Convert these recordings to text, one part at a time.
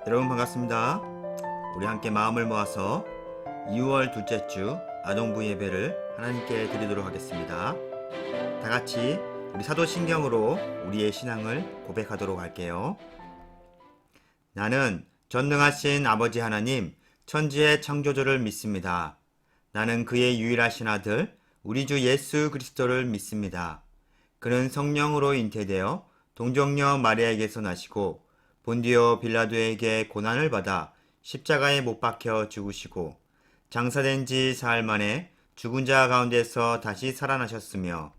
여러분 반갑습니다. 우리 함께 마음을 모아서 2월 둘째 주 아동부 예배를 하나님께 드리도록 하겠습니다. 다 같이 우리 사도신경으로 우리의 신앙을 고백하도록 할게요. 나는 전능하신 아버지 하나님, 천지의 창조주를 믿습니다. 나는 그의 유일하신 아들, 우리 주 예수 그리스도를 믿습니다. 그는 성령으로 잉태되어 동정녀 마리아에게서 나시고 본디오 빌라도에게 고난을 받아 십자가에 못 박혀 죽으시고 장사된 지 사흘 만에 죽은 자 가운데서 다시 살아나셨으며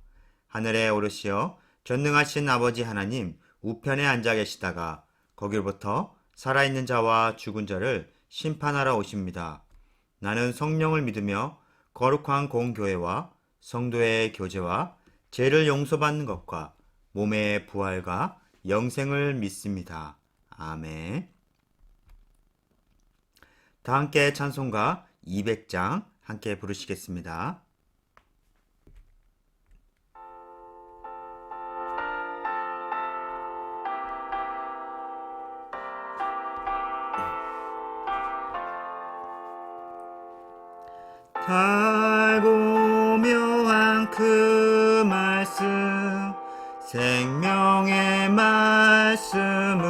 하늘에 오르시어 전능하신 아버지 하나님 우편에 앉아 계시다가 거기로부터 살아있는 자와 죽은 자를 심판하러 오십니다. 나는 성령을 믿으며 거룩한 공교회와 성도의 교제와 죄를 용서받는 것과 몸의 부활과 영생을 믿습니다. 아멘. 다 함께 찬송가 200장 함께 부르시겠습니다. 달고 묘한 그 말씀 생명의 말씀은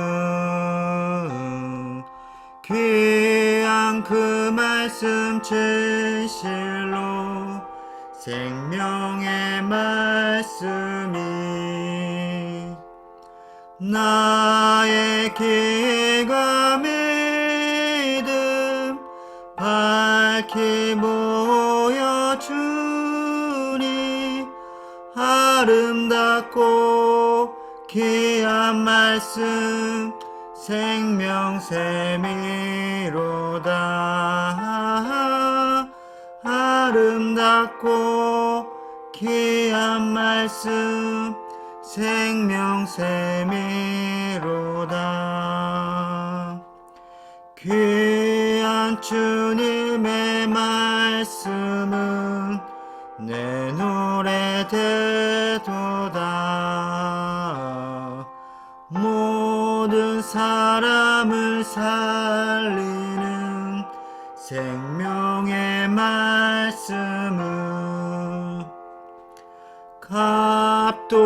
귀한 그 말씀 진실로 생명의 말씀이 나의 길과 믿음 밝히 보여주니 아름답고 귀한 말씀 생명샘이로다. 아름답고 귀한 말씀 생명샘이로다. 귀한 주님의 말씀은 내 노래 되도다. 모든 사람을 살리는 생명의 말씀은 값도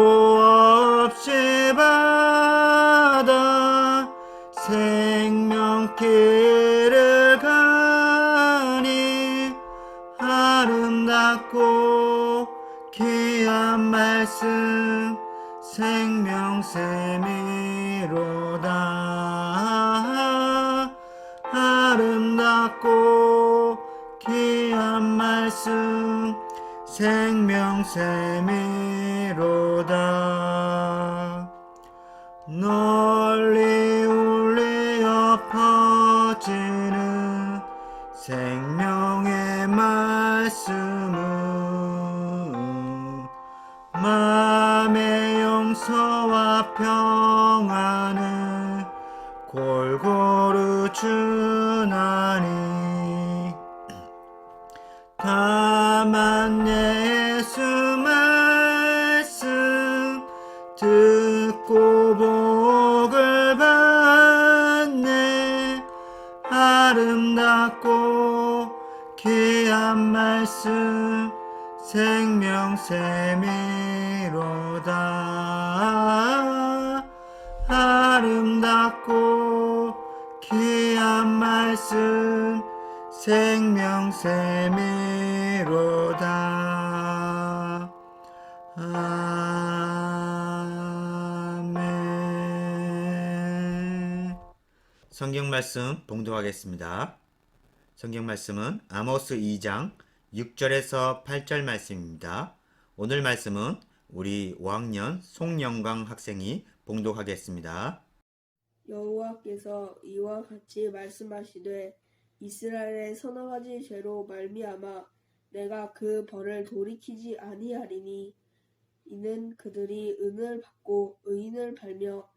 없이 받아 생명길을 가니 아름답고 귀한 말씀 생명샘이로다. 아름답고 귀한 말씀 생명샘이로다. 널리 울려 퍼지는 생명의 말씀은 마음의 용서와 평안을 골고루 주나니 다만 예수 말씀 듣고 복을 받네. 아름답고 귀한 말씀 생명샘이로다. 아름답고 귀한 말씀 생명샘이로다. 아멘. 성경 말씀 봉독하겠습니다. 성경 말씀은 아모스 2장 6절에서 8절 말씀입니다. 오늘 말씀은 우리 5학년 송영광 학생이 봉독하겠습니다. 여호와께서 이와 같이 말씀하시되 이스라엘의 서너 가지 죄로 말미암아 내가 그 벌을 돌이키지 아니하리니 이는 그들이 은을 받고 의인을 팔며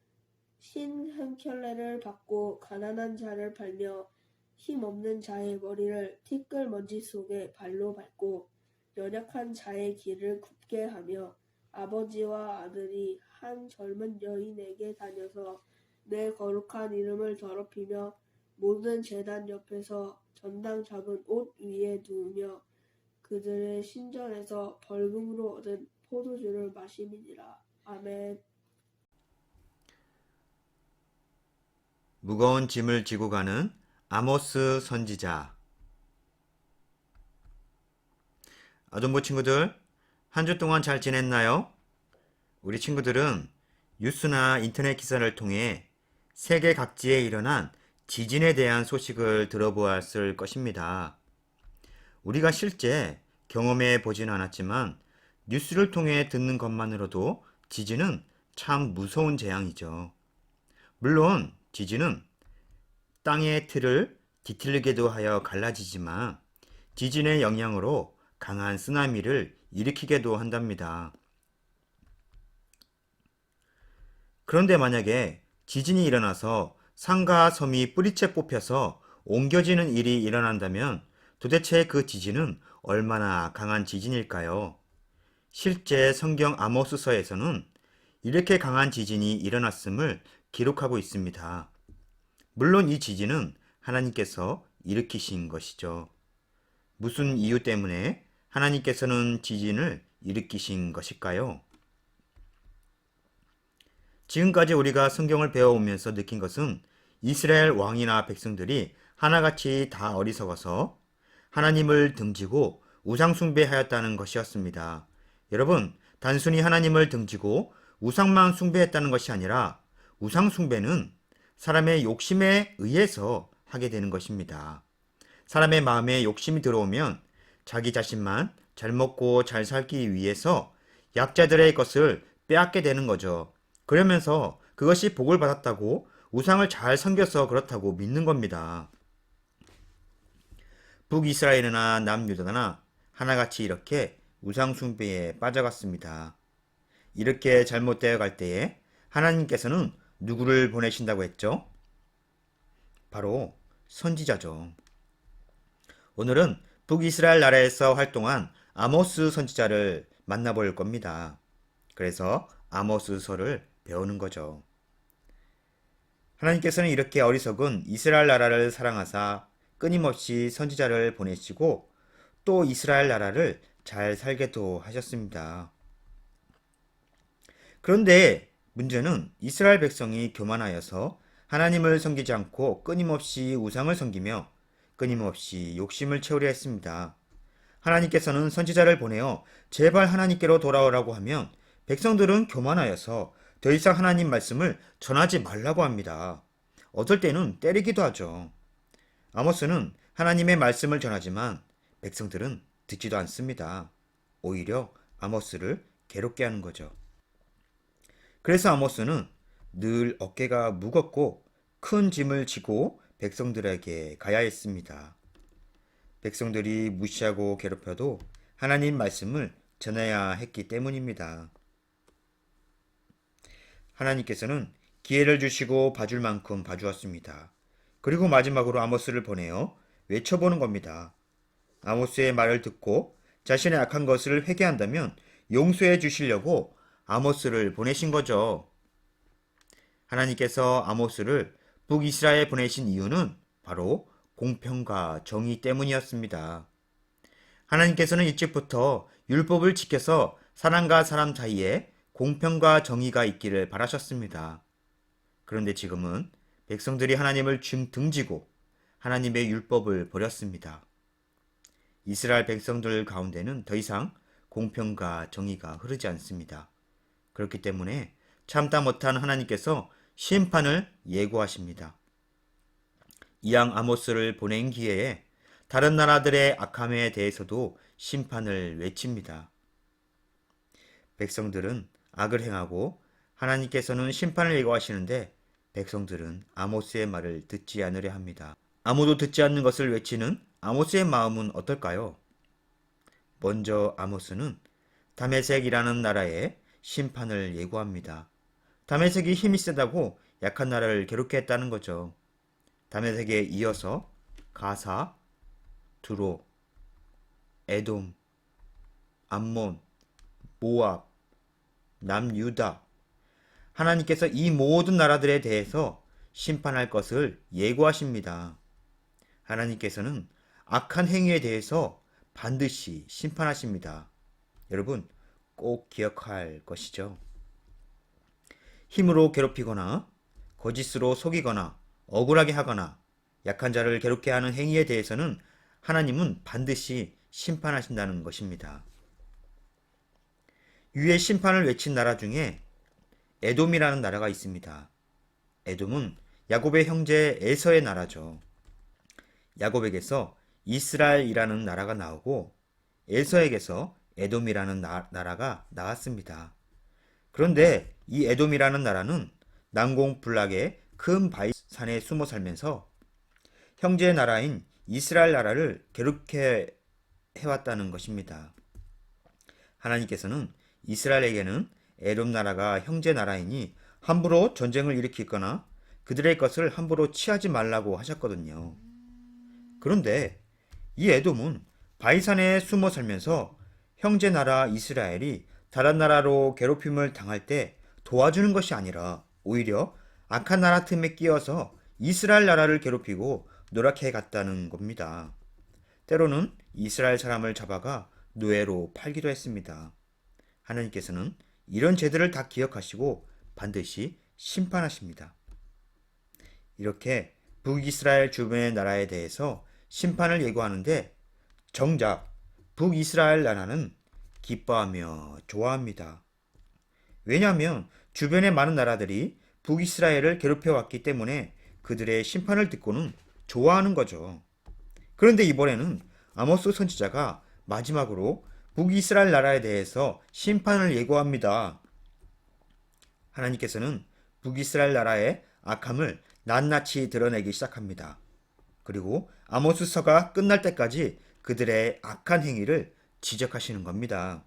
신 한 켤레를 받고 가난한 자를 팔며 힘없는 자의 머리를 티끌 먼지 속에 발로 밟고 연약한 자의 길을 굽게 하며 아버지와 아들이 한 젊은 여인에게 다녀서 내 거룩한 이름을 더럽히며 모든 제단 옆에서 전당 잡은 옷 위에 두며 그들의 신전에서 벌금으로 얻은 포도주를 마심이니라. 아멘. 무거운 짐을 지고 가는 아모스 선지자. 아동부 친구들, 한 주 동안 잘 지냈나요? 우리 친구들은 뉴스나 인터넷 기사를 통해 세계 각지에 일어난 지진에 대한 소식을 들어보았을 것입니다. 우리가 실제 경험해 보진 않았지만 뉴스를 통해 듣는 것만으로도 지진은 참 무서운 재앙이죠. 물론 지진은 땅의 틀을 뒤틀리게도 하여 갈라지지만 지진의 영향으로 강한 쓰나미를 일으키게도 한답니다. 그런데 만약에 지진이 일어나서 산과 섬이 뿌리채 뽑혀서 옮겨지는 일이 일어난다면 도대체 그 지진은 얼마나 강한 지진일까요? 실제 성경 아모스서에서는 이렇게 강한 지진이 일어났음을 기록하고 있습니다. 물론 이 지진은 하나님께서 일으키신 것이죠. 무슨 이유 때문에 하나님께서는 지진을 일으키신 것일까요? 지금까지 우리가 성경을 배워오면서 느낀 것은 이스라엘 왕이나 백성들이 하나같이 다 어리석어서 하나님을 등지고 우상숭배하였다는 것이었습니다. 여러분, 단순히 하나님을 등지고 우상만 숭배했다는 것이 아니라 우상숭배는 사람의 욕심에 의해서 하게 되는 것입니다. 사람의 마음에 욕심이 들어오면 자기 자신만 잘 먹고 잘 살기 위해서 약자들의 것을 빼앗게 되는 거죠. 그러면서 그것이 복을 받았다고 우상을 잘 섬겨서 그렇다고 믿는 겁니다. 북이스라엘이나 남유다나 하나같이 이렇게 우상숭배에 빠져갔습니다. 이렇게 잘못되어 갈 때에 하나님께서는 누구를 보내신다고 했죠? 바로 선지자죠. 오늘은 북이스라엘 나라에서 활동한 아모스 선지자를 만나볼 겁니다. 그래서 아모스서를 배우는 거죠. 하나님께서는 이렇게 어리석은 이스라엘 나라를 사랑하사 끊임없이 선지자를 보내시고 또 이스라엘 나라를 잘 살게도 하셨습니다. 그런데 문제는 이스라엘 백성이 교만하여서 하나님을 섬기지 않고 끊임없이 우상을 섬기며 끊임없이 욕심을 채우려 했습니다. 하나님께서는 선지자를 보내어 제발 하나님께로 돌아오라고 하면 백성들은 교만하여서 더 이상 하나님 말씀을 전하지 말라고 합니다. 어떨 때는 때리기도 하죠. 아모스는 하나님의 말씀을 전하지만 백성들은 듣지도 않습니다. 오히려 아모스를 괴롭게 하는 거죠. 그래서 아모스는 늘 어깨가 무겁고 큰 짐을 지고 백성들에게 가야 했습니다. 백성들이 무시하고 괴롭혀도 하나님 말씀을 전해야 했기 때문입니다. 하나님께서는 기회를 주시고 봐줄 만큼 봐주었습니다. 그리고 마지막으로 아모스를 보내어 외쳐보는 겁니다. 아모스의 말을 듣고 자신의 악한 것을 회개한다면 용서해 주시려고 아모스를 보내신 거죠. 하나님께서 아모스를 북이스라엘에 보내신 이유는 바로 공평과 정의 때문이었습니다. 하나님께서는 일찍부터 율법을 지켜서 사람과 사람 사이에 공평과 정의가 있기를 바라셨습니다. 그런데 지금은 백성들이 하나님을 등지고 하나님의 율법을 버렸습니다. 이스라엘 백성들 가운데는 더 이상 공평과 정의가 흐르지 않습니다. 그렇기 때문에 참다 못한 하나님께서 심판을 예고하십니다. 이왕 아모스를 보낸 기회에 다른 나라들의 악함에 대해서도 심판을 외칩니다. 백성들은 악을 행하고 하나님께서는 심판을 예고하시는데 백성들은 아모스의 말을 듣지 않으려 합니다. 아무도 듣지 않는 것을 외치는 아모스의 마음은 어떨까요? 먼저 아모스는 다메섹이라는 나라에 심판을 예고합니다. 다메섹이 힘이 세다고 약한 나라를 괴롭게 했다는 거죠. 다메섹에 이어서 가사, 두로, 에돔, 암몬, 모압, 남유다. 하나님께서 이 모든 나라들에 대해서 심판할 것을 예고하십니다. 하나님께서는 악한 행위에 대해서 반드시 심판하십니다. 여러분, 꼭 기억할 것이죠. 힘으로 괴롭히거나 거짓으로 속이거나 억울하게 하거나 약한 자를 괴롭게 하는 행위에 대해서는 하나님은 반드시 심판하신다는 것입니다. 유의 심판을 외친 나라 중에 에돔이라는 나라가 있습니다. 에돔은 야곱의 형제 에서의 나라죠. 야곱에게서 이스라엘이라는 나라가 나오고 에서에게서 에돔이라는 나라가 나왔습니다. 그런데 이 에돔이라는 나라는 난공불락의 큰 바위산에 숨어 살면서 형제 나라인 이스라엘 나라를 괴롭게 해왔다는 것입니다. 하나님께서는 이스라엘에게는 에돔 나라가 형제 나라이니 함부로 전쟁을 일으키거나 그들의 것을 함부로 취하지 말라고 하셨거든요. 그런데 이 에돔은 바위산에 숨어 살면서 형제 나라 이스라엘이 다른 나라로 괴롭힘을 당할 때 도와주는 것이 아니라 오히려 악한 나라 틈에 끼어서 이스라엘 나라를 괴롭히고 노랗게 갔다는 겁니다. 때로는 이스라엘 사람을 잡아가 노예로 팔기도 했습니다. 하나님께서는 이런 죄들을 다 기억하시고 반드시 심판하십니다. 이렇게 북이스라엘 주변의 나라에 대해서 심판을 예고하는데 정작 북이스라엘 나라는 기뻐하며 좋아합니다. 왜냐하면 주변의 많은 나라들이 북이스라엘을 괴롭혀왔기 때문에 그들의 심판을 듣고는 좋아하는 거죠. 그런데 이번에는 아모스 선지자가 마지막으로 북이스라엘 나라에 대해서 심판을 예고합니다. 하나님께서는 북이스라엘 나라의 악함을 낱낱이 드러내기 시작합니다. 그리고 아모스서가 끝날 때까지 그들의 악한 행위를 지적하시는 겁니다.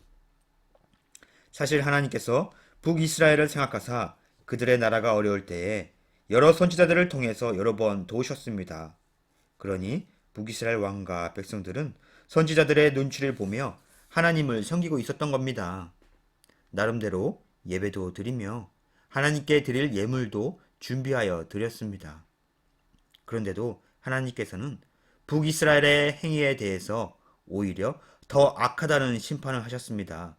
사실 하나님께서 북이스라엘을 생각하사 그들의 나라가 어려울 때에 여러 선지자들을 통해서 여러 번 도우셨습니다. 그러니 북이스라엘 왕과 백성들은 선지자들의 눈치를 보며 하나님을 섬기고 있었던 겁니다. 나름대로 예배도 드리며 하나님께 드릴 예물도 준비하여 드렸습니다. 그런데도 하나님께서는 북이스라엘의 행위에 대해서 오히려 더 악하다는 심판을 하셨습니다.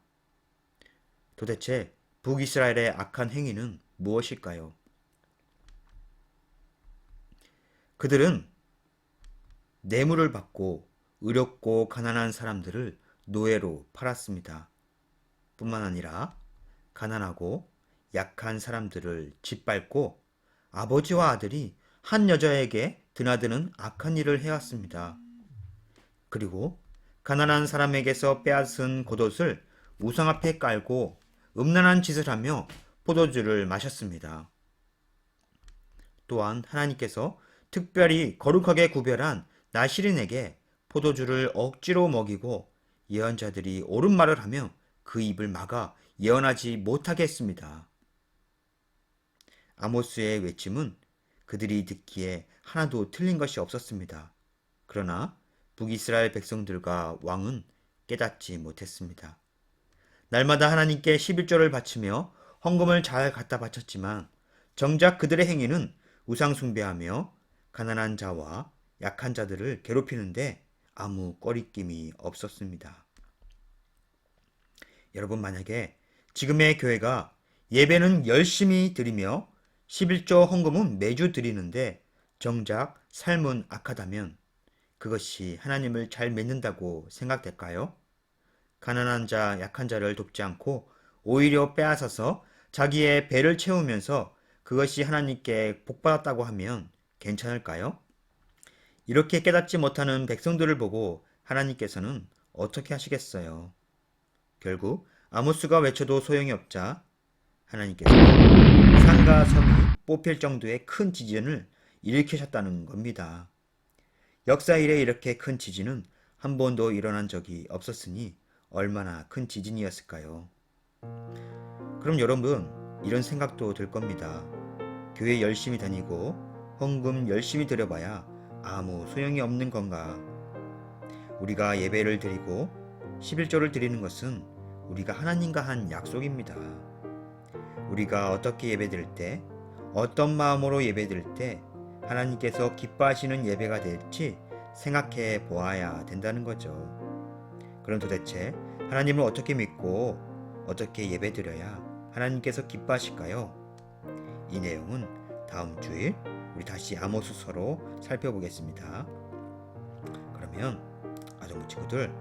도대체 북이스라엘의 악한 행위는 무엇일까요? 그들은 뇌물을 받고 의롭고 가난한 사람들을 노예로 팔았습니다. 뿐만 아니라 가난하고 약한 사람들을 짓밟고 아버지와 아들이 한 여자에게 드나드는 악한 일을 해왔습니다. 그리고 가난한 사람에게서 빼앗은 겉옷을 우상 앞에 깔고 음란한 짓을 하며 포도주를 마셨습니다. 또한 하나님께서 특별히 거룩하게 구별한 나시린에게 포도주를 억지로 먹이고 예언자들이 옳은 말을 하며 그 입을 막아 예언하지 못하게 했습니다. 아모스의 외침은 그들이 듣기에 하나도 틀린 것이 없었습니다. 그러나 북이스라엘 백성들과 왕은 깨닫지 못했습니다. 날마다 하나님께 11조를 바치며 헌금을 잘 갖다 바쳤지만 정작 그들의 행위는 우상 숭배하며 가난한 자와 약한 자들을 괴롭히는데 아무 꺼리낌이 없었습니다. 여러분, 만약에 지금의 교회가 예배는 열심히 드리며 11조 헌금은 매주 드리는데 정작 삶은 악하다면 그것이 하나님을 잘 믿는다고 생각될까요? 가난한 자, 약한 자를 돕지 않고 오히려 빼앗아서 자기의 배를 채우면서 그것이 하나님께 복받았다고 하면 괜찮을까요? 이렇게 깨닫지 못하는 백성들을 보고 하나님께서는 어떻게 하시겠어요? 결국 아모스가 외쳐도 소용이 없자 하나님께서는 산과 섬이 뽑힐 정도의 큰 지진을 일으키셨다는 겁니다. 역사 이래 이렇게 큰 지진은 한 번도 일어난 적이 없었으니 얼마나 큰 지진이었을까요? 그럼 여러분, 이런 생각도 들 겁니다. 교회 열심히 다니고 헌금 열심히 드려봐야 아무 소용이 없는 건가? 우리가 예배를 드리고 11조를 드리는 것은 우리가 하나님과 한 약속입니다. 우리가 어떻게 예배 드릴 때, 어떤 마음으로 예배드릴 때 하나님께서 기뻐하시는 예배가 될지 생각해 보아야 된다는 거죠. 그럼 도대체 하나님을 어떻게 믿고 어떻게 예배드려야 하나님께서 기뻐하실까요? 이 내용은 다음 주일 우리 다시 아모스서로 살펴보겠습니다. 그러면 아동부 친구들,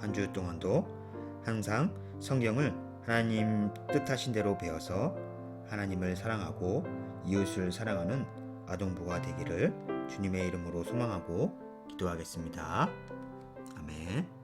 한 주 동안도 항상 성경을 하나님 뜻하신 대로 배워서 하나님을 사랑하고 이웃을 사랑하는 아동부가 되기를 주님의 이름으로 소망하고 기도하겠습니다. 아멘.